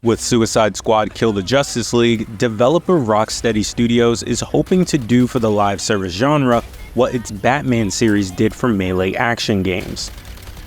With Suicide Squad Kill the Justice League, developer Rocksteady Studios is hoping to do for the live service genre what its Batman series did for melee action games.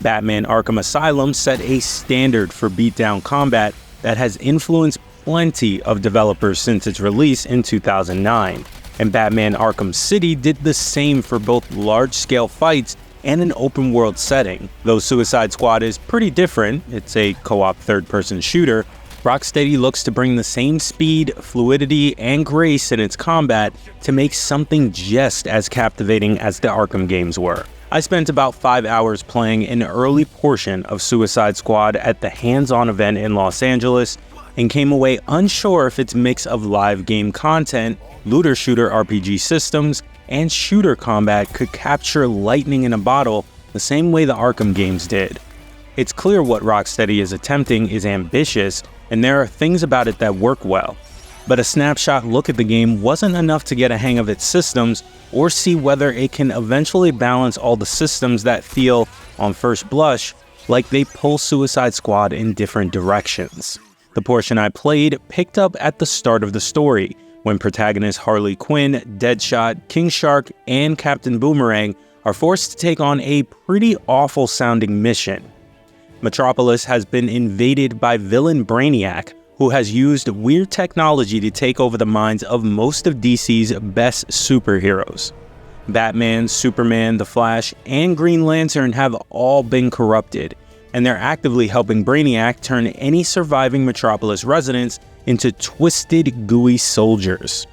Batman Arkham Asylum set a standard for beatdown combat that has influenced plenty of developers since its release in 2009, and Batman Arkham City did the same for both large-scale fights and an open-world setting. Though Suicide Squad is pretty different, it's a co-op third-person shooter, Rocksteady looks to bring the same speed, fluidity, and grace in its combat to make something just as captivating as the Arkham games were. I spent about 5 hours playing an early portion of Suicide Squad at the hands-on event in Los Angeles and came away unsure if its mix of live game content, looter-shooter RPG systems, and shooter combat could capture lightning in a bottle the same way the Arkham games did. It's clear what Rocksteady is attempting is ambitious, and there are things about it that work well. But a snapshot look at the game wasn't enough to get a hang of its systems or see whether it can eventually balance all the systems that feel, on first blush, like they pull Suicide Squad in different directions. The portion I played picked up at the start of the story, when protagonists Harley Quinn, Deadshot, King Shark, and Captain Boomerang are forced to take on a pretty awful-sounding mission. Metropolis has been invaded by villain Brainiac, who has used weird technology to take over the minds of most of DC's best superheroes. Batman, Superman, The Flash, and Green Lantern have all been corrupted, and they're actively helping Brainiac turn any surviving Metropolis residents into twisted, gooey soldiers.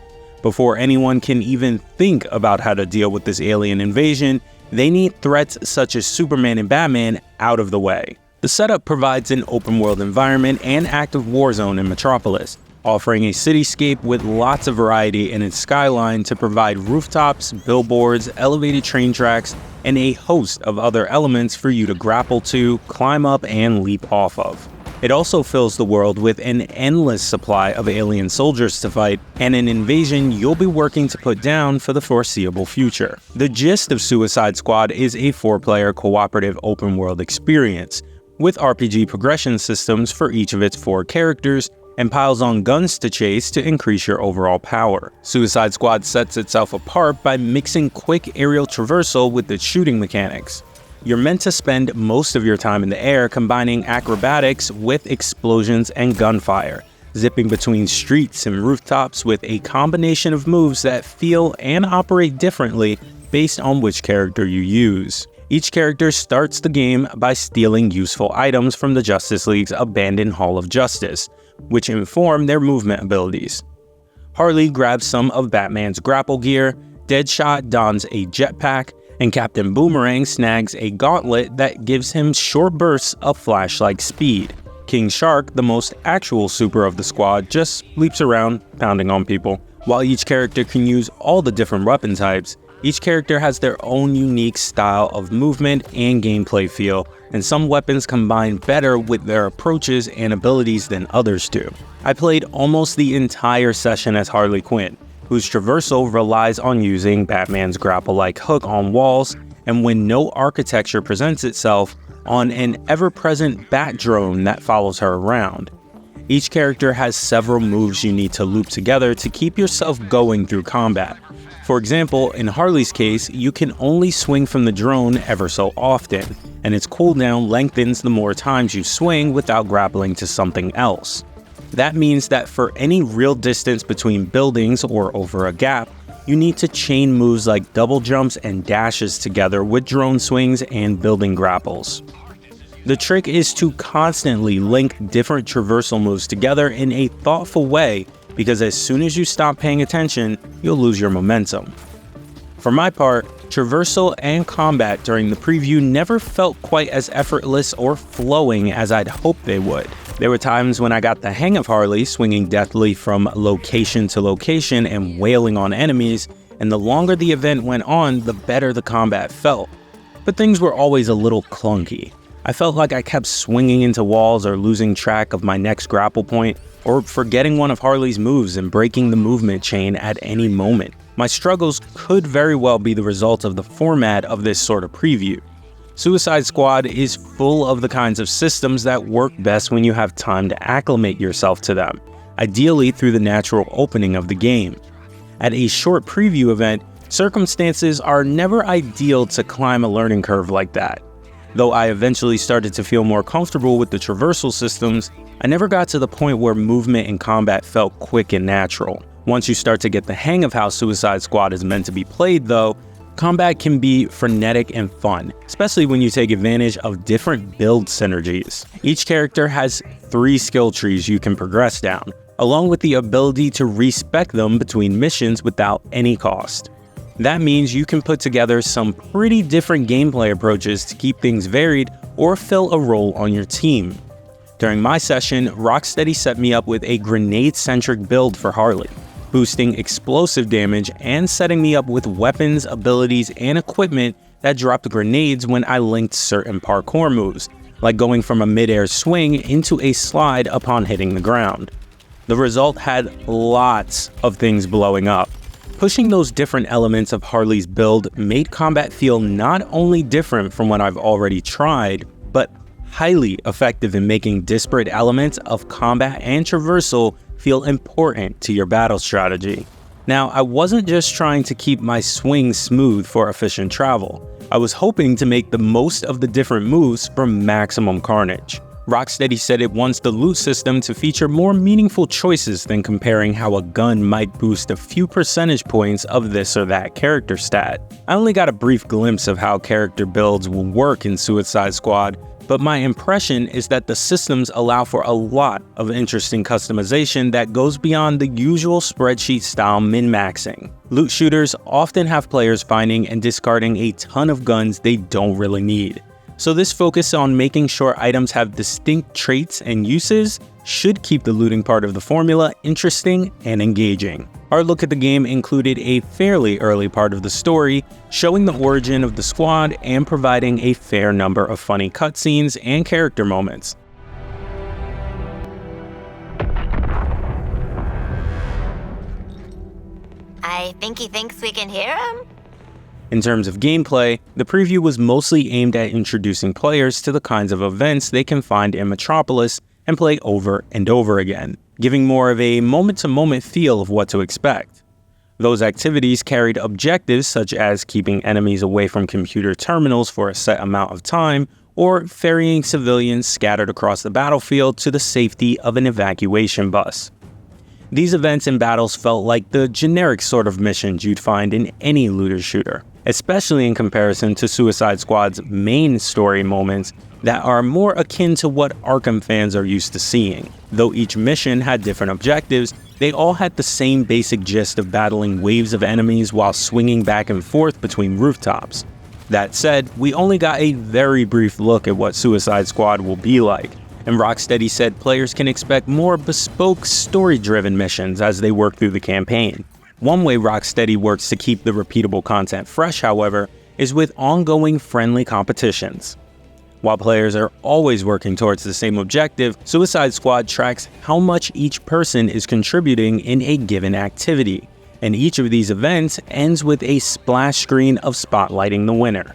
Before anyone can even think about how to deal with this alien invasion, they need threats such as Superman and Batman out of the way. The setup provides an open-world environment and active war zone in Metropolis, offering a cityscape with lots of variety in its skyline to provide rooftops, billboards, elevated train tracks, and a host of other elements for you to grapple to, climb up, and leap off of. It also fills the world with an endless supply of alien soldiers to fight, and an invasion you'll be working to put down for the foreseeable future. The gist of Suicide Squad is a 4-player cooperative open-world experience, with RPG progression systems for each of its 4 characters, and piles on guns to chase to increase your overall power. Suicide Squad sets itself apart by mixing quick aerial traversal with its shooting mechanics. You're meant to spend most of your time in the air combining acrobatics with explosions and gunfire, zipping between streets and rooftops with a combination of moves that feel and operate differently based on which character you use. Each character starts the game by stealing useful items from the Justice League's abandoned Hall of Justice, which inform their movement abilities. Harley grabs some of Batman's grapple gear, Deadshot dons a jetpack, and Captain Boomerang snags a gauntlet that gives him short bursts of flash-like speed. King Shark, the most actual super of the squad, just leaps around, pounding on people. While each character can use all the different weapon types, each character has their own unique style of movement and gameplay feel, and some weapons combine better with their approaches and abilities than others do. I played almost the entire session as Harley Quinn, whose traversal relies on using Batman's grapple-like hook on walls, and when no architecture presents itself, on an ever-present bat drone that follows her around. Each character has several moves you need to loop together to keep yourself going through combat. For example, in Harley's case, you can only swing from the drone ever so often, and its cooldown lengthens the more times you swing without grappling to something else. That means that for any real distance between buildings or over a gap, you need to chain moves like double jumps and dashes together with drone swings and building grapples. The trick is to constantly link different traversal moves together in a thoughtful way, because as soon as you stop paying attention, you'll lose your momentum. For my part, traversal and combat during the preview never felt quite as effortless or flowing as I'd hoped they would. There were times when I got the hang of Harley swinging deftly from location to location and wailing on enemies, and the longer the event went on, the better the combat felt. But things were always a little clunky. I felt like I kept swinging into walls or losing track of my next grapple point, or forgetting one of Harley's moves and breaking the movement chain at any moment. My struggles could very well be the result of the format of this sort of preview. Suicide Squad is full of the kinds of systems that work best when you have time to acclimate yourself to them, ideally through the natural opening of the game. At a short preview event, circumstances are never ideal to climb a learning curve like that. Though I eventually started to feel more comfortable with the traversal systems, I never got to the point where movement and combat felt quick and natural. Once you start to get the hang of how Suicide Squad is meant to be played though, combat can be frenetic and fun, especially when you take advantage of different build synergies. Each character has 3 skill trees you can progress down, along with the ability to respec them between missions without any cost. That means you can put together some pretty different gameplay approaches to keep things varied or fill a role on your team. During my session, Rocksteady set me up with a grenade-centric build for Harley, boosting explosive damage and setting me up with weapons, abilities, and equipment that dropped grenades when I linked certain parkour moves, like going from a mid-air swing into a slide upon hitting the ground. The result had lots of things blowing up. Pushing those different elements of Harley's build made combat feel not only different from what I've already tried, but highly effective in making disparate elements of combat and traversal feel important to your battle strategy. Now, I wasn't just trying to keep my swing smooth for efficient travel. I was hoping to make the most of the different moves for maximum carnage. Rocksteady said it wants the loot system to feature more meaningful choices than comparing how a gun might boost a few percentage points of this or that character stat. I only got a brief glimpse of how character builds will work in Suicide Squad, but my impression is that the systems allow for a lot of interesting customization that goes beyond the usual spreadsheet-style min-maxing. Loot shooters often have players finding and discarding a ton of guns they don't really need. So this focus on making sure items have distinct traits and uses should keep the looting part of the formula interesting and engaging. Our look at the game included a fairly early part of the story, showing the origin of the squad and providing a fair number of funny cutscenes and character moments. I think he thinks we can hear him? In terms of gameplay, the preview was mostly aimed at introducing players to the kinds of events they can find in Metropolis and play over and over again, giving more of a moment-to-moment feel of what to expect. Those activities carried objectives such as keeping enemies away from computer terminals for a set amount of time, or ferrying civilians scattered across the battlefield to the safety of an evacuation bus. These events and battles felt like the generic sort of missions you'd find in any looter shooter, especially in comparison to Suicide Squad's main story moments that are more akin to what Arkham fans are used to seeing. Though each mission had different objectives, they all had the same basic gist of battling waves of enemies while swinging back and forth between rooftops. That said, we only got a very brief look at what Suicide Squad will be like, and Rocksteady said players can expect more bespoke, story-driven missions as they work through the campaign. One way Rocksteady works to keep the repeatable content fresh, however, is with ongoing friendly competitions. While players are always working towards the same objective, Suicide Squad tracks how much each person is contributing in a given activity, and each of these events ends with a splash screen of spotlighting the winner.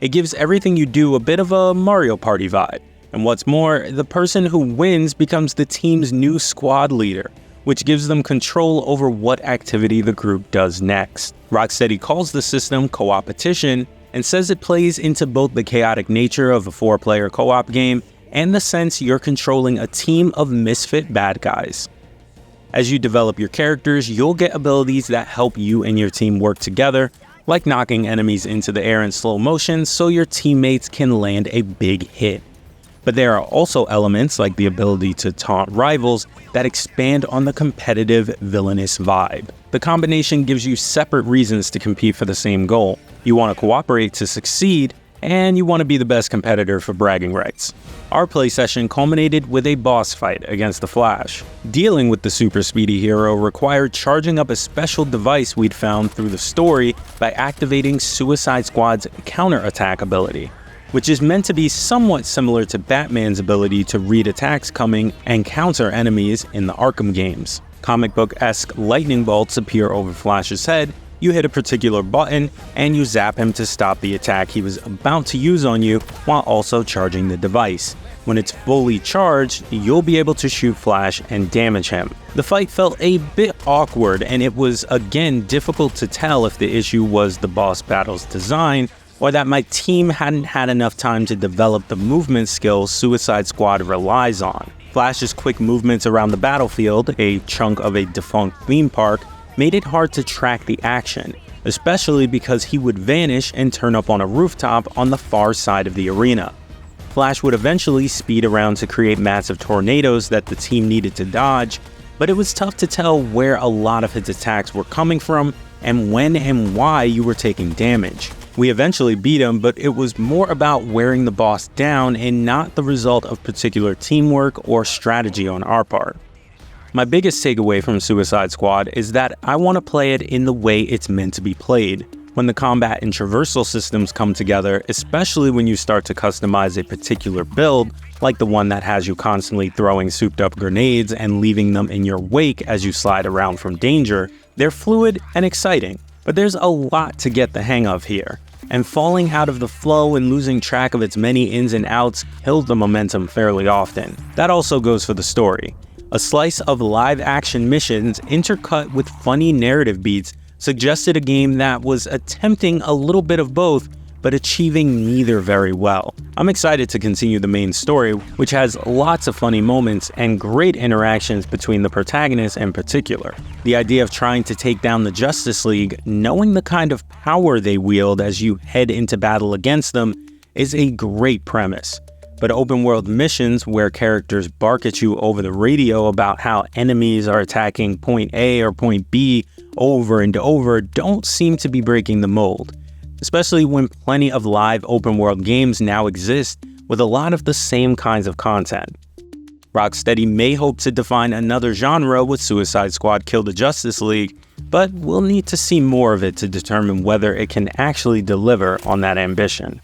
It gives everything you do a bit of a Mario Party vibe. And what's more, the person who wins becomes the team's new squad leader, which gives them control over what activity the group does next. Rocksteady calls the system co-opetition and says it plays into both the chaotic nature of a 4-player co-op game and the sense you're controlling a team of misfit bad guys. As you develop your characters, you'll get abilities that help you and your team work together, like knocking enemies into the air in slow motion so your teammates can land a big hit. But there are also elements like the ability to taunt rivals that expand on the competitive, villainous vibe. The combination gives you separate reasons to compete for the same goal. You want to cooperate to succeed, and you want to be the best competitor for bragging rights. Our play session culminated with a boss fight against the Flash. Dealing with the super speedy hero required charging up a special device we'd found through the story by activating Suicide Squad's counterattack ability, which is meant to be somewhat similar to Batman's ability to read attacks coming and counter enemies in the Arkham games. Comic book-esque lightning bolts appear over Flash's head, You hit a particular button, and you zap him to stop the attack he was about to use on you while also charging the device. When it's fully charged, you'll be able to shoot Flash and damage him. The fight felt a bit awkward, and it was again difficult to tell if the issue was the boss battle's design or that my team hadn't had enough time to develop the movement skills Suicide Squad relies on. Flash's quick movements around the battlefield, a chunk of a defunct theme park, made it hard to track the action, especially because he would vanish and turn up on a rooftop on the far side of the arena. Flash would eventually speed around to create massive tornadoes that the team needed to dodge, but it was tough to tell where a lot of his attacks were coming from and when and why you were taking damage. We eventually beat him, but it was more about wearing the boss down and not the result of particular teamwork or strategy on our part. My biggest takeaway from Suicide Squad is that I want to play it in the way it's meant to be played. When the combat and traversal systems come together, especially when you start to customize a particular build, like the one that has you constantly throwing souped up grenades and leaving them in your wake as you slide around from danger, they're fluid and exciting. But there's a lot to get the hang of here, and falling out of the flow and losing track of its many ins and outs kills the momentum fairly often. That also goes for the story. A slice of live-action missions intercut with funny narrative beats suggested a game that was attempting a little bit of both, but achieving neither very well. I'm excited to continue the main story, which has lots of funny moments and great interactions between the protagonists in particular. The idea of trying to take down the Justice League, knowing the kind of power they wield as you head into battle against them, is a great premise. But open-world missions where characters bark at you over the radio about how enemies are attacking point A or point B over and over don't seem to be breaking the mold, especially when plenty of live open-world games now exist with a lot of the same kinds of content. Rocksteady may hope to define another genre with Suicide Squad Kill the Justice League, but we'll need to see more of it to determine whether it can actually deliver on that ambition.